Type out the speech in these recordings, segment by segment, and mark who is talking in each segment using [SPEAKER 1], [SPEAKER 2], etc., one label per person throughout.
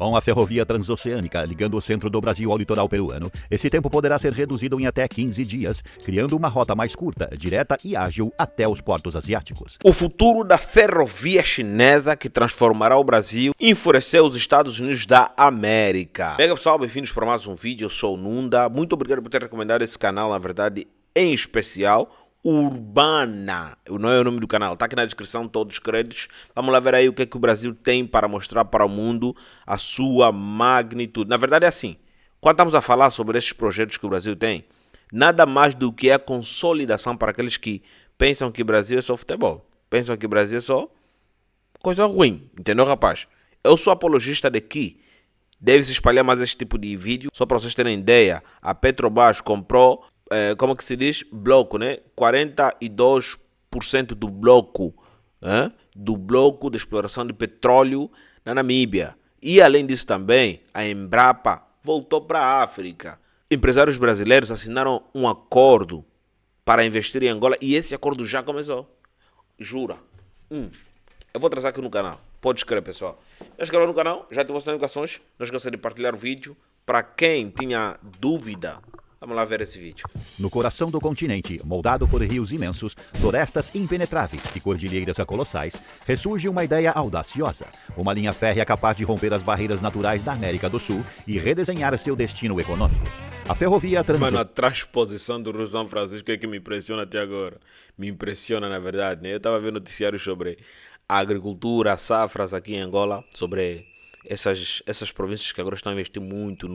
[SPEAKER 1] Com a ferrovia transoceânica ligando o centro do Brasil ao litoral peruano, esse tempo poderá ser reduzido em até 15 dias, criando uma rota mais curta, direta e ágil até os portos asiáticos.
[SPEAKER 2] O futuro da ferrovia chinesa que transformará o Brasil e enfureceu os Estados Unidos da América. Bem, pessoal, bem-vindos para mais um vídeo. Eu sou o Nunda. Muito obrigado por ter recomendado esse canal, na verdade, em especial Urbana, não é o nome do canal, está aqui na descrição todos os créditos. Vamos lá ver aí o que é que o Brasil tem para mostrar para o mundo, a sua magnitude. Na verdade é assim, quando estamos a falar sobre esses projetos que o Brasil tem, nada mais do que a consolidação para aqueles que pensam que o Brasil é só futebol, pensam que o Brasil é só coisa ruim, entendeu, rapaz? Eu sou apologista de que deve-se espalhar mais esse tipo de vídeo. Só para vocês terem ideia, a Petrobras comprou como que se diz? Bloco, né? 42% do bloco, do bloco de exploração de petróleo na Namíbia. E além disso também, a Embrapa voltou para a África. Empresários brasileiros assinaram um acordo para investir em Angola e esse acordo já começou. Jura. Eu vou trazer aqui no canal. Pode inscrever, pessoal. Já inscreveu no canal? Já ativou as notificações? Não esqueça de partilhar o vídeo. Para quem tinha dúvida, vamos lá ver esse vídeo.
[SPEAKER 1] No coração do continente, moldado por rios imensos, florestas impenetráveis e cordilheiras colossais, ressurge uma ideia audaciosa. Uma linha férrea capaz de romper as barreiras naturais da América do Sul e redesenhar seu destino econômico. A ferrovia
[SPEAKER 2] Mano, a transposição do Rio São Francisco é que me impressiona até agora. Me impressiona, na verdade, né? Eu estava vendo noticiários sobre a agricultura, safras aqui em Angola, sobre essas províncias que agora estão a investir muito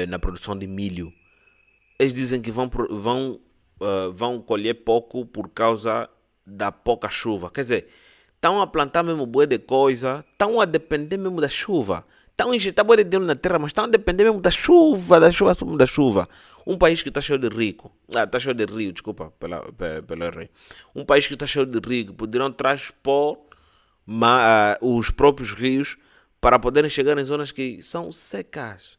[SPEAKER 2] na produção de milho. Eles dizem que vão colher pouco por causa da pouca chuva. Quer dizer, estão a plantar mesmo bué de coisa, estão a depender mesmo da chuva. Estão a injetar bué de dinheiro na terra, mas estão a depender mesmo da chuva. Um país que está cheio de rico, está cheio de rio, desculpa pelo erro. Um país que está cheio de rico, poderão transpor os próprios rios para poderem chegar em zonas que são secas.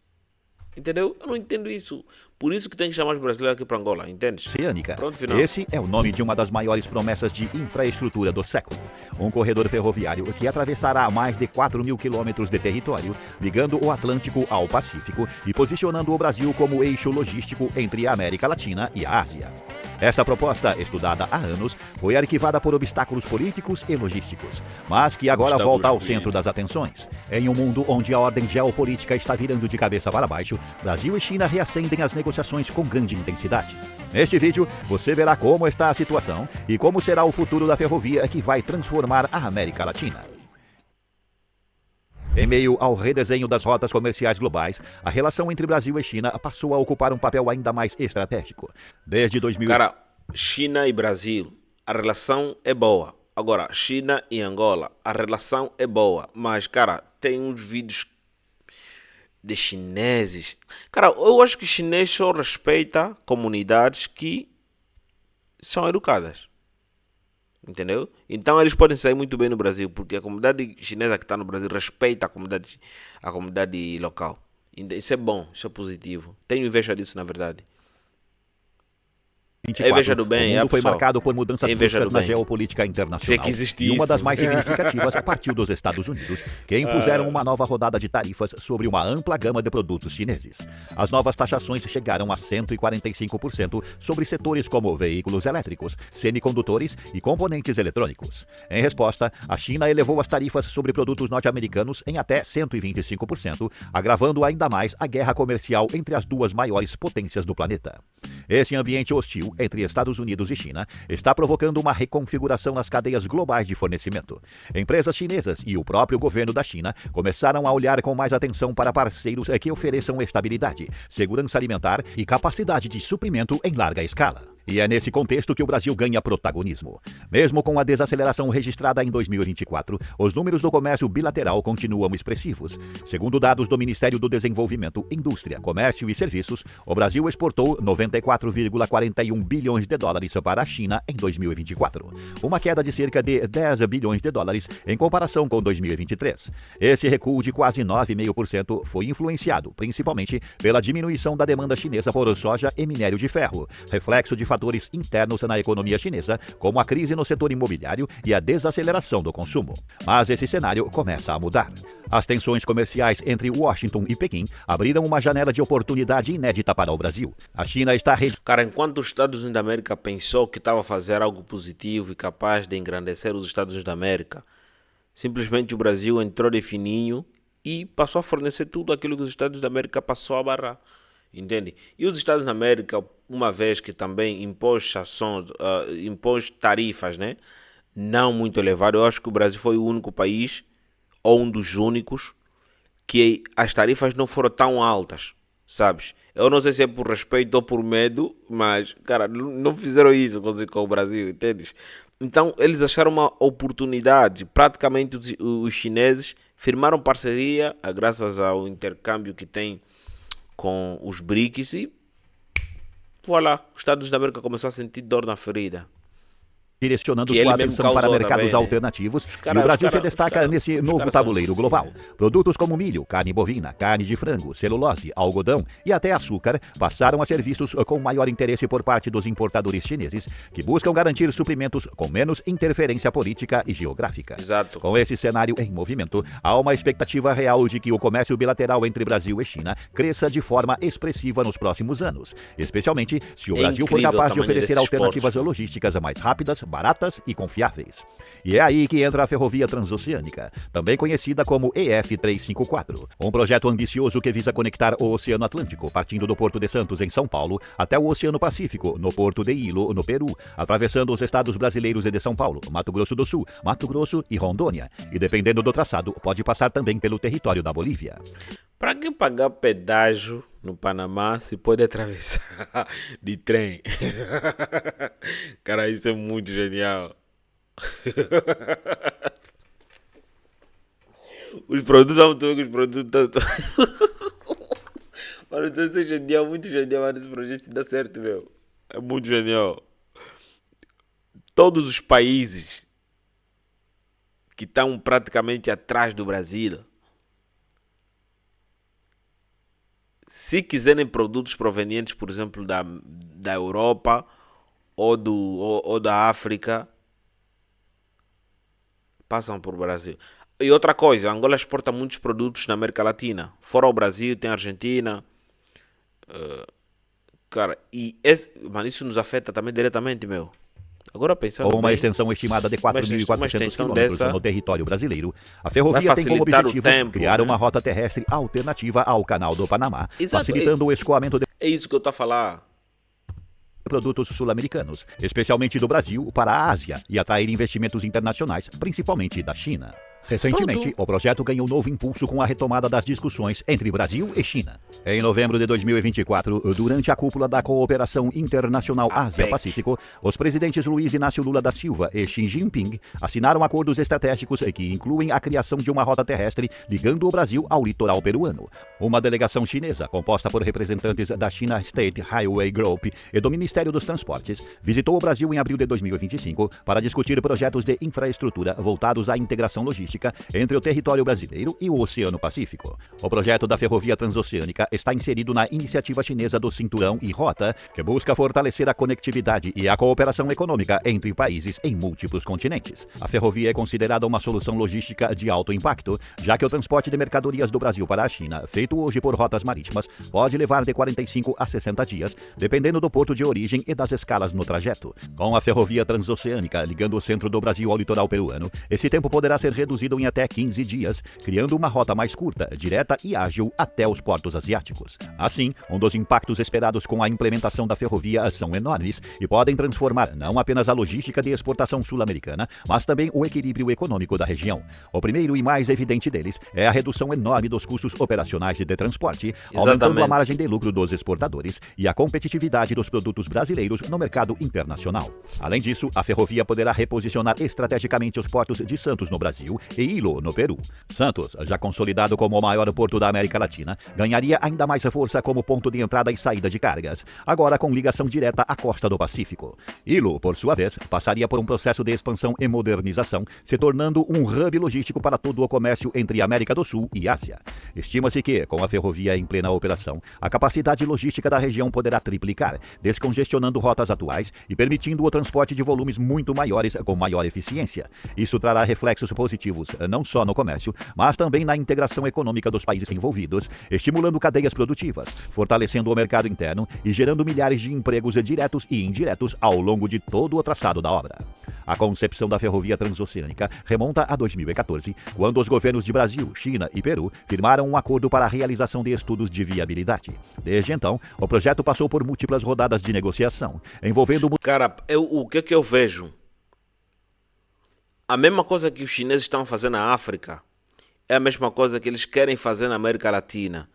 [SPEAKER 2] Entendeu? Eu não entendo isso. Por isso que tem que chamar os brasileiros aqui para Angola, entende?
[SPEAKER 1] Oceânica. Esse é o nome de uma das maiores promessas de infraestrutura do século. Um corredor ferroviário que atravessará mais de 4.000 quilômetros de território, ligando o Atlântico ao Pacífico e posicionando o Brasil como eixo logístico entre a América Latina e a Ásia. Esta proposta, estudada há anos, foi arquivada por obstáculos políticos e logísticos, mas que agora volta ao centro das atenções. Em um mundo onde a ordem geopolítica está virando de cabeça para baixo, Brasil e China reacendem as negociações com grande intensidade. Neste vídeo, você verá como está a situação e como será o futuro da ferrovia que vai transformar a América Latina. Em meio ao redesenho das rotas comerciais globais, a relação entre Brasil e China passou a ocupar um papel ainda mais estratégico. Desde 2000...
[SPEAKER 2] Cara, China e Brasil, a relação é boa. Agora, China e Angola, a relação é boa. Mas, cara, tem uns vídeos de chineses. Cara, eu acho que chinês só respeita comunidades que são educadas. Entendeu? Então eles podem sair muito bem no Brasil, porque a comunidade chinesa que está no Brasil respeita a comunidade local. Isso é bom, isso é positivo. Tenho inveja disso, na verdade.
[SPEAKER 1] 24,
[SPEAKER 2] veja do bem,
[SPEAKER 1] o mundo foi
[SPEAKER 2] pessoal.
[SPEAKER 1] marcado por mudanças bruscas na geopolítica internacional.
[SPEAKER 2] Que
[SPEAKER 1] E uma
[SPEAKER 2] isso.
[SPEAKER 1] das mais significativas partiu dos Estados Unidos, que impuseram uma nova rodada de tarifas sobre uma ampla gama de produtos chineses. As novas taxações chegaram a 145% sobre setores como veículos elétricos, semicondutores e componentes eletrônicos. Em resposta, a China elevou as tarifas sobre produtos norte-americanos em até 125%, agravando ainda mais a guerra comercial entre as duas maiores potências do planeta. Esse ambiente hostil entre Estados Unidos e China está provocando uma reconfiguração nas cadeias globais de fornecimento. Empresas chinesas e o próprio governo da China começaram a olhar com mais atenção para parceiros que ofereçam estabilidade, segurança alimentar e capacidade de suprimento em larga escala. E é nesse contexto que o Brasil ganha protagonismo. Mesmo com a desaceleração registrada em 2024, os números do comércio bilateral continuam expressivos. Segundo dados do Ministério do Desenvolvimento, Indústria, Comércio e Serviços, o Brasil exportou 94,41 bilhões de dólares para a China em 2024, uma queda de cerca de 10 bilhões de dólares em comparação com 2023. Esse recuo de quase 9,5% foi influenciado principalmente pela diminuição da demanda chinesa por soja e minério de ferro, reflexo de fatores internos na economia chinesa, como a crise no setor imobiliário e a desaceleração do consumo. Mas esse cenário começa a mudar. As tensões comerciais entre Washington e Pequim abriram uma janela de oportunidade inédita para o Brasil. A China está...
[SPEAKER 2] Cara, enquanto os Estados Unidos da América pensou que estava a fazer algo positivo e capaz de engrandecer os Estados Unidos da América, simplesmente o Brasil entrou de fininho e passou a fornecer tudo aquilo que os Estados da América passou a barrar, entende? E os Estados da América, uma vez que também impôs sanções, impôs tarifas, né? Não muito elevadas, eu acho que o Brasil foi o único país, ou um dos únicos, que as tarifas não foram tão altas, sabes? Eu não sei se é por respeito ou por medo, mas, cara, não fizeram isso com o Brasil, entendes? Então, eles acharam uma oportunidade. Praticamente, os chineses firmaram parceria, graças ao intercâmbio que tem com os BRICS, e voilà, os Estados da América começou a sentir dor na ferida.
[SPEAKER 1] Direcionando sua atenção para mercados
[SPEAKER 2] também,
[SPEAKER 1] alternativos, e o Brasil se destaca nesse novo tabuleiro global. Produtos como milho, carne bovina, carne de frango, celulose, algodão e até açúcar passaram a ser vistos com maior interesse por parte dos importadores chineses, que buscam garantir suprimentos com menos interferência política e geográfica.
[SPEAKER 2] Exato.
[SPEAKER 1] Com esse cenário em movimento, há uma expectativa real de que o comércio bilateral entre Brasil e China cresça de forma expressiva nos próximos anos, especialmente se o Brasil for capaz de oferecer alternativas logísticas mais rápidas, baratas e confiáveis. E é aí que entra a Ferrovia Transoceânica, também conhecida como EF-354, um projeto ambicioso que visa conectar o Oceano Atlântico, partindo do Porto de Santos, em São Paulo, até o Oceano Pacífico, no Porto de Ilo, no Peru, atravessando os estados brasileiros de São Paulo, Mato Grosso do Sul, Mato Grosso e Rondônia, e dependendo do traçado, pode passar também pelo território da Bolívia.
[SPEAKER 2] Para que pagar pedágio no Panamá se pode atravessar de trem? Cara, isso é muito genial. Os produtos são todos, os produtos Mano, isso é genial, muito genial, mano. Esse projeto dá certo, meu. É muito genial. Todos os países que estão praticamente atrás do Brasil, se quiserem produtos provenientes, por exemplo, da Europa ou da África, passam por Brasil. E outra coisa, Angola exporta muitos produtos na América Latina. Fora o Brasil, tem a Argentina. Cara, mano, isso nos afeta também diretamente, meu. Agora pensando
[SPEAKER 1] com uma
[SPEAKER 2] bem,
[SPEAKER 1] extensão estimada de 4.400 km
[SPEAKER 2] dessa
[SPEAKER 1] no território brasileiro, a ferrovia tem como objetivo criar uma rota terrestre alternativa ao Canal do Panamá, facilitando o escoamento de
[SPEAKER 2] É isso que eu estou a falar.
[SPEAKER 1] produtos sul-americanos, especialmente do Brasil, para a Ásia, e atrair investimentos internacionais, principalmente da China. Recentemente, o projeto ganhou novo impulso com a retomada das discussões entre Brasil e China. Em novembro de 2024, durante a cúpula da Cooperação Internacional Ásia-Pacífico, os presidentes Luiz Inácio Lula da Silva e Xi Jinping assinaram acordos estratégicos que incluem a criação de uma rota terrestre ligando o Brasil ao litoral peruano. Uma delegação chinesa, composta por representantes da China State Highway Group e do Ministério dos Transportes, visitou o Brasil em abril de 2025 para discutir projetos de infraestrutura voltados à integração logística entre o território brasileiro e o Oceano Pacífico. O projeto da Ferrovia Transoceânica está inserido na iniciativa chinesa do Cinturão e Rota, que busca fortalecer a conectividade e a cooperação econômica entre países em múltiplos continentes. A ferrovia é considerada uma solução logística de alto impacto, já que o transporte de mercadorias do Brasil para a China, feito hoje por rotas marítimas, pode levar de 45 a 60 dias, dependendo do porto de origem e das escalas no trajeto. Com a Ferrovia Transoceânica ligando o centro do Brasil ao litoral peruano, esse tempo poderá ser reduzido em até 15 dias, criando uma rota mais curta, direta e ágil até os portos asiáticos. Assim, um dos impactos esperados com a implementação da ferrovia são enormes e podem transformar não apenas a logística de exportação sul-americana, mas também o equilíbrio econômico da região. O primeiro e mais evidente deles é a redução enorme dos custos operacionais de transporte, aumentando a margem de lucro dos exportadores e a competitividade dos produtos brasileiros no mercado internacional. Além disso, a ferrovia poderá reposicionar estrategicamente os portos de Santos no Brasil e Ilo, no Peru. Santos, já consolidado como o maior porto da América Latina, ganharia ainda mais força como ponto de entrada e saída de cargas, agora com ligação direta à costa do Pacífico. Ilo, por sua vez, passaria por um processo de expansão e modernização, se tornando um hub logístico para todo o comércio entre América do Sul e Ásia. Estima-se que, com a ferrovia em plena operação, a capacidade logística da região poderá triplicar, descongestionando rotas atuais e permitindo o transporte de volumes muito maiores com maior eficiência. Isso trará reflexos positivos não só no comércio, mas também na integração econômica dos países envolvidos, estimulando cadeias produtivas, fortalecendo o mercado interno e gerando milhares de empregos diretos e indiretos ao longo de todo o traçado da obra. A concepção da ferrovia transoceânica remonta a 2014, quando os governos de Brasil, China e Peru firmaram um acordo para a realização de estudos de viabilidade. Desde então, o projeto passou por múltiplas rodadas de negociação, envolvendo...
[SPEAKER 2] Cara, o que eu vejo? A mesma coisa que os chineses estão fazendo na África é a mesma coisa que eles querem fazer na América Latina.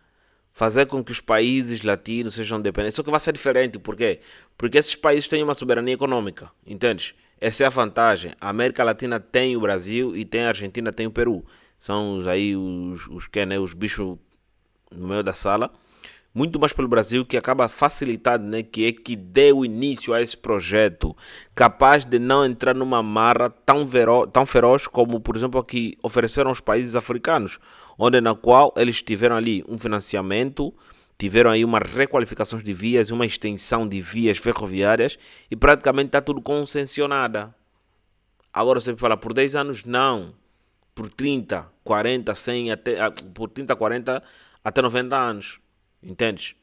[SPEAKER 2] Fazer com que os países latinos sejam dependentes. Só que vai ser diferente, por quê? Porque esses países têm uma soberania econômica, entende? Essa é a vantagem. A América Latina tem o Brasil e tem a Argentina, tem o Peru. São os bichos no meio da sala. Muito mais pelo Brasil, que acaba facilitando, né? Que deu início a esse projeto, capaz de não entrar numa marra tão feroz como, por exemplo, a que ofereceram aos países africanos, na qual eles tiveram ali um financiamento, tiveram aí uma requalificação de vias, uma extensão de vias ferroviárias e praticamente está tudo concessionada. Agora você fala por 10 anos, não. Por 30, 40, 100, por 30, 40 até 90 anos. Entendes?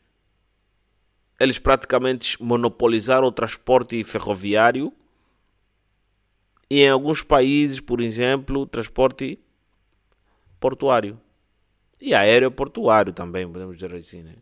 [SPEAKER 2] Eles praticamente monopolizaram o transporte ferroviário e em alguns países, por exemplo, o transporte portuário. E aeroportuário também, podemos dizer assim, né?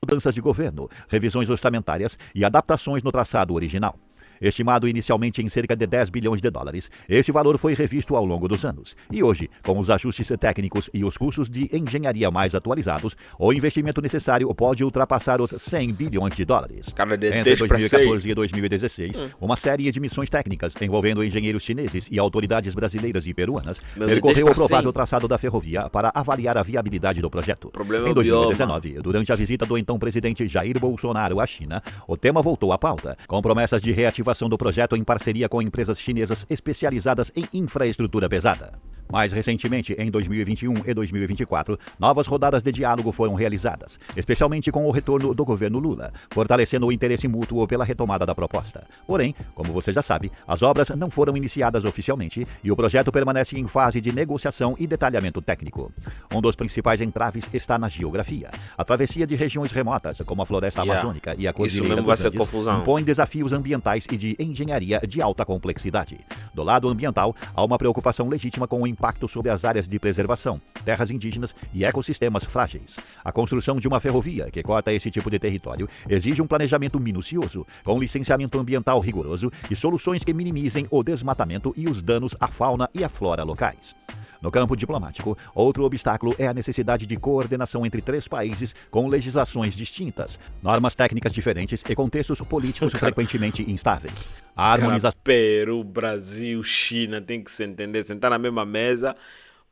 [SPEAKER 1] Mudanças de governo, revisões orçamentárias e adaptações no traçado original. Estimado inicialmente em cerca de 10 bilhões de dólares, esse valor foi revisto ao longo dos anos. E hoje, com os ajustes técnicos e os cursos de engenharia mais atualizados, o investimento necessário pode ultrapassar os 100 bilhões de dólares. Entre 2014 e 2016, uma série de missões técnicas envolvendo engenheiros chineses e autoridades brasileiras e peruanas percorreu o provável traçado da ferrovia para avaliar a viabilidade do projeto. Em 2019, durante a visita do então presidente Jair Bolsonaro à China, o tema voltou à pauta, com promessas de reativação do projeto em parceria com empresas chinesas especializadas em infraestrutura pesada. Mais recentemente, em 2021 e 2024, novas rodadas de diálogo foram realizadas, especialmente com o retorno do governo Lula, fortalecendo o interesse mútuo pela retomada da proposta. Porém, como você já sabe, as obras não foram iniciadas oficialmente e o projeto permanece em fase de negociação e detalhamento técnico. Um dos principais entraves está na geografia. A travessia de regiões remotas, como a floresta amazônica e a Cordilheira dos Andes, impõe desafios ambientais e de engenharia de alta complexidade. Do lado ambiental, há uma preocupação legítima com o impacto sobre as áreas de preservação, terras indígenas e ecossistemas frágeis. A construção de uma ferrovia que corta esse tipo de território exige um planejamento minucioso, com licenciamento ambiental rigoroso e soluções que minimizem o desmatamento e os danos à fauna e à flora locais. No campo diplomático, outro obstáculo é a necessidade de coordenação entre 3 países com legislações distintas, normas técnicas diferentes e contextos políticos frequentemente instáveis. A harmonização...
[SPEAKER 2] Peru, Brasil, China tem que se entender, sentar na mesma mesa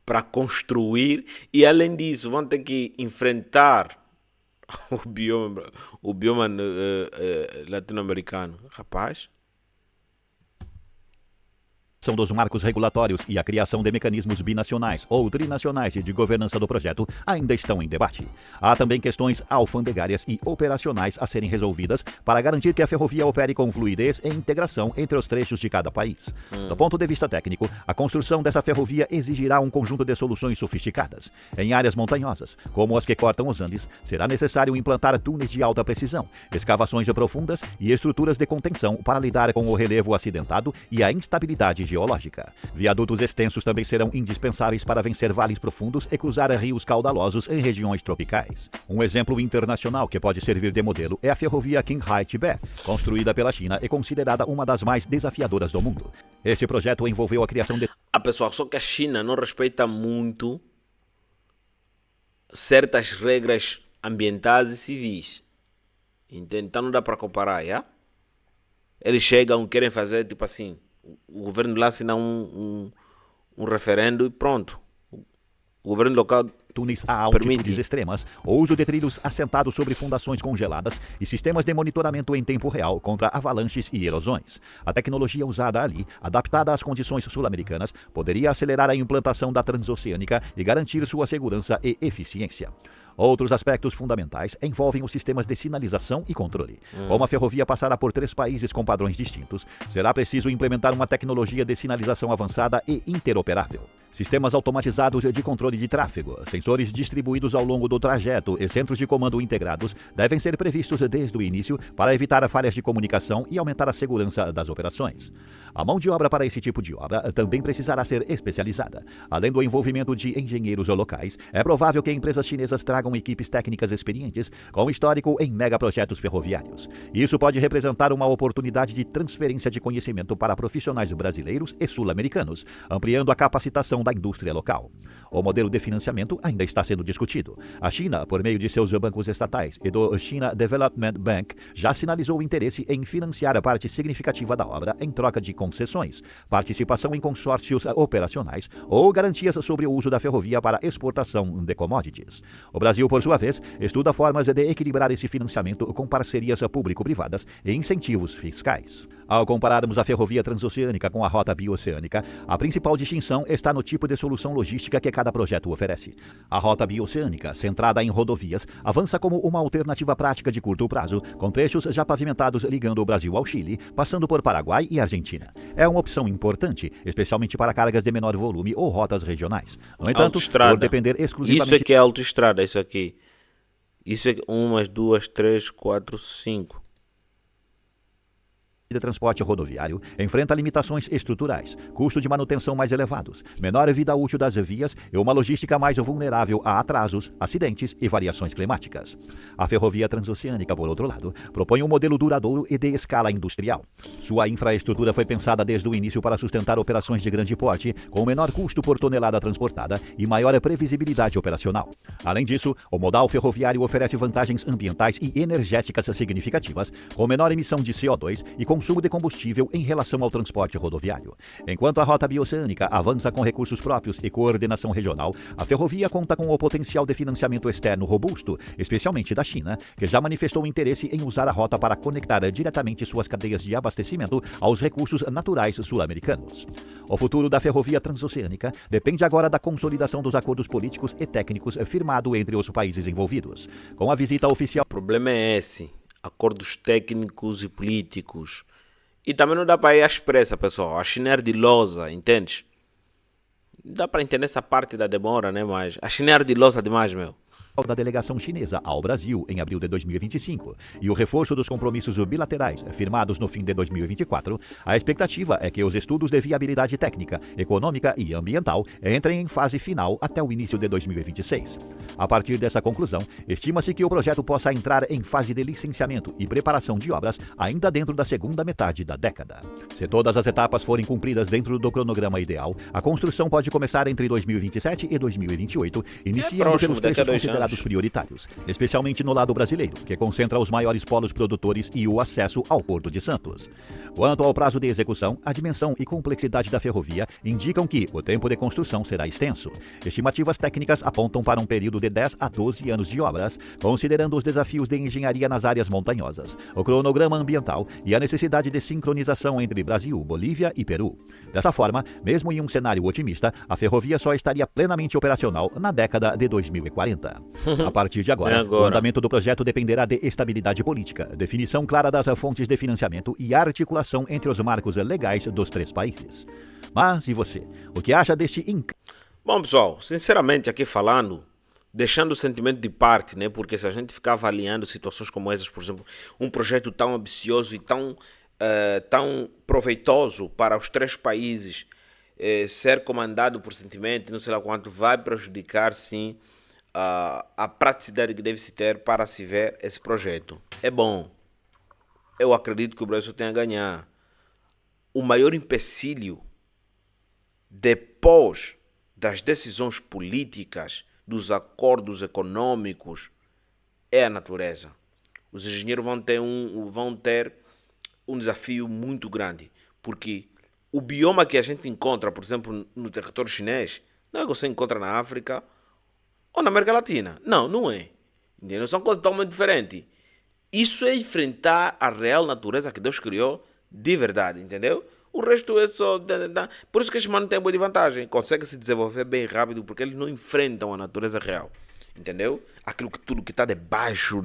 [SPEAKER 2] para construir e, além disso, vão ter que enfrentar o bioma latino-americano. Rapaz...
[SPEAKER 1] dos marcos regulatórios e a criação de mecanismos binacionais ou trinacionais de governança do projeto ainda estão em debate. Há também questões alfandegárias e operacionais a serem resolvidas para garantir que a ferrovia opere com fluidez e integração entre os trechos de cada país. Do ponto de vista técnico, a construção dessa ferrovia exigirá um conjunto de soluções sofisticadas. Em áreas montanhosas, como as que cortam os Andes, será necessário implantar túneis de alta precisão, escavações profundas e estruturas de contenção para lidar com o relevo acidentado e a instabilidade geológica. Viadutos extensos também serão indispensáveis para vencer vales profundos e cruzar rios caudalosos em regiões tropicais. Um exemplo internacional que pode servir de modelo é a ferrovia Qinghai-Tibete, construída pela China e considerada uma das mais desafiadoras do mundo. Esse projeto envolveu a criação de...
[SPEAKER 2] pessoal, só que a China não respeita muito certas regras ambientais e civis. Então não dá para comparar, já? Eles chegam, querem fazer tipo assim, o governo lá assina um referendo e pronto. O governo local
[SPEAKER 1] túneis a altitudes extremas, o uso de trilhos assentados sobre fundações congeladas e sistemas de monitoramento em tempo real contra avalanches e erosões. A tecnologia usada ali, adaptada às condições sul-americanas, poderia acelerar a implantação da transoceânica e garantir sua segurança e eficiência. Outros aspectos fundamentais envolvem os sistemas de sinalização e controle. Como a ferrovia passará por 3 países com padrões distintos, será preciso implementar uma tecnologia de sinalização avançada e interoperável. Sistemas automatizados de controle de tráfego, sensores distribuídos ao longo do trajeto e centros de comando integrados devem ser previstos desde o início para evitar falhas de comunicação e aumentar a segurança das operações. A mão de obra para esse tipo de obra também precisará ser especializada. Além do envolvimento de engenheiros locais, é provável que empresas chinesas tragam equipes técnicas experientes com histórico em megaprojetos ferroviários. Isso pode representar uma oportunidade de transferência de conhecimento para profissionais brasileiros e sul-americanos, ampliando a capacitação da indústria local. O modelo de financiamento ainda está sendo discutido. A China, por meio de seus bancos estatais e do China Development Bank, já sinalizou interesse em financiar a parte significativa da obra em troca de concessões, participação em consórcios operacionais ou garantias sobre o uso da ferrovia para exportação de commodities. O Brasil, por sua vez, estuda formas de equilibrar esse financiamento com parcerias público-privadas e incentivos fiscais. Ao compararmos a ferrovia transoceânica com a rota bioceânica, a principal distinção está no tipo de solução logística que cada projeto oferece. A rota bioceânica, centrada em rodovias, avança como uma alternativa prática de curto prazo, com trechos já pavimentados ligando o Brasil ao Chile, passando por Paraguai e Argentina. É uma opção importante, especialmente para cargas de menor volume ou rotas regionais. No entanto, por depender exclusivamente...
[SPEAKER 2] Isso é que é autoestrada, isso aqui. Isso é 1, 2, 3, 4, 5...
[SPEAKER 1] de transporte rodoviário enfrenta limitações estruturais, custo de manutenção mais elevados, menor vida útil das vias e uma logística mais vulnerável a atrasos, acidentes e variações climáticas. A ferrovia transoceânica, por outro lado, propõe um modelo duradouro e de escala industrial. Sua infraestrutura foi pensada desde o início para sustentar operações de grande porte, com menor custo por tonelada transportada e maior previsibilidade operacional. Além disso, o modal ferroviário oferece vantagens ambientais e energéticas significativas, com menor emissão de CO2 e consumo de combustível em relação ao transporte rodoviário. Enquanto a rota bioceânica avança com recursos próprios e coordenação regional, a ferrovia conta com o potencial de financiamento externo robusto, especialmente da China, que já manifestou interesse em usar a rota para conectar diretamente suas cadeias de abastecimento aos recursos naturais sul-americanos. O futuro da ferrovia transoceânica depende agora da consolidação dos acordos políticos e técnicos firmado entre os países envolvidos. Com a visita oficial...
[SPEAKER 2] O problema é esse. Acordos técnicos e políticos. E também não dá para ir às pressas, pessoal. A China é ardilosa, entende? Não dá para entender essa parte da demora, né? Mas a China é ardilosa demais, meu.
[SPEAKER 1] Da delegação chinesa ao Brasil em abril de 2025 e o reforço dos compromissos bilaterais firmados no fim de 2024, a expectativa é que os estudos de viabilidade técnica, econômica e ambiental entrem em fase final até o início de 2026. A partir dessa conclusão, estima-se que o projeto possa entrar em fase de licenciamento e preparação de obras ainda dentro da segunda metade da década. Se todas as etapas forem cumpridas dentro do cronograma ideal, a construção pode começar entre 2027 e 2028, iniciando pelos trechos considerados prioritários, especialmente no lado brasileiro, que concentra os maiores polos produtores e o acesso ao Porto de Santos. Quanto ao prazo de execução, a dimensão e complexidade da ferrovia indicam que o tempo de construção será extenso. Estimativas técnicas apontam para um período de 10 a 12 anos de obras, considerando os desafios de engenharia nas áreas montanhosas, o cronograma ambiental e a necessidade de sincronização entre Brasil, Bolívia e Peru. Dessa forma, mesmo em um cenário otimista, a ferrovia só estaria plenamente operacional na década de 2040. A partir de agora, o andamento do projeto dependerá de estabilidade política, definição clara das fontes de financiamento e articulação entre os marcos legais dos 3 países. Mas e você? O que acha deste
[SPEAKER 2] Bom, pessoal, sinceramente aqui falando, deixando o sentimento de parte, né? Porque se a gente ficar avaliando situações como essas, por exemplo, um projeto tão ambicioso e tão proveitoso para os 3 países ser comandado por sentimento, não sei lá quanto, vai prejudicar, sim, a praticidade que deve se ter para se ver esse projeto. É bom. Eu acredito que o Brasil tenha a ganhar. O maior empecilho depois das decisões políticas, dos acordos econômicos, é a natureza. Os engenheiros vão ter um desafio muito grande, porque o bioma que a gente encontra, por exemplo, no território chinês, não é que você encontra na África ou na América Latina. Não, não é. Entendeu? São coisas totalmente diferentes. Isso é enfrentar a real natureza que Deus criou de verdade, entendeu? O resto é só... Por isso que estes manos têm boa de vantagem. Conseguem se desenvolver bem rápido porque eles não enfrentam a natureza real. Entendeu? Aquilo que tudo que está debaixo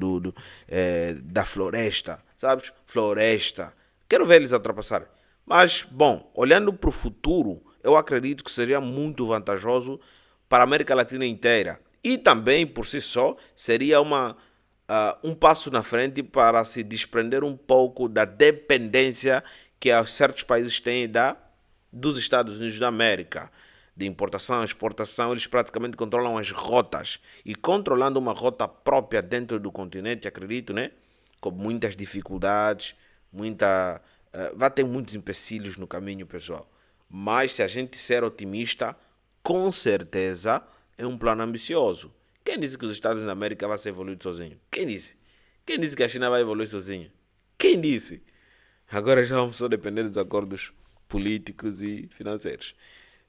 [SPEAKER 2] da floresta. Sabes? Floresta. Quero ver eles ultrapassarem. Mas, bom, olhando para o futuro, eu acredito que seria muito vantajoso para a América Latina inteira. E também, por si só, seria um passo na frente para se desprender um pouco da dependência que certos países têm dos Estados Unidos da América. De importação e exportação, eles praticamente controlam as rotas. E controlando uma rota própria dentro do continente, acredito, né? Com muitas dificuldades, vai ter muitos empecilhos no caminho, pessoal. Mas se a gente ser otimista, com certeza é um plano ambicioso. Quem disse que os Estados Unidos da América vai ser evoluído sozinho? Quem disse? Quem disse que a China vai evoluir sozinha? Quem disse? Agora já vamos só depender dos acordos políticos e financeiros.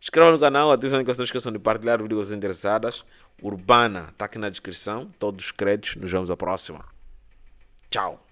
[SPEAKER 2] Inscreva no canal, atenção que vocês não esqueçam de partilhar vídeos interessadas. Urbana está aqui na descrição, todos os créditos. Nos vemos à próxima. Tchau.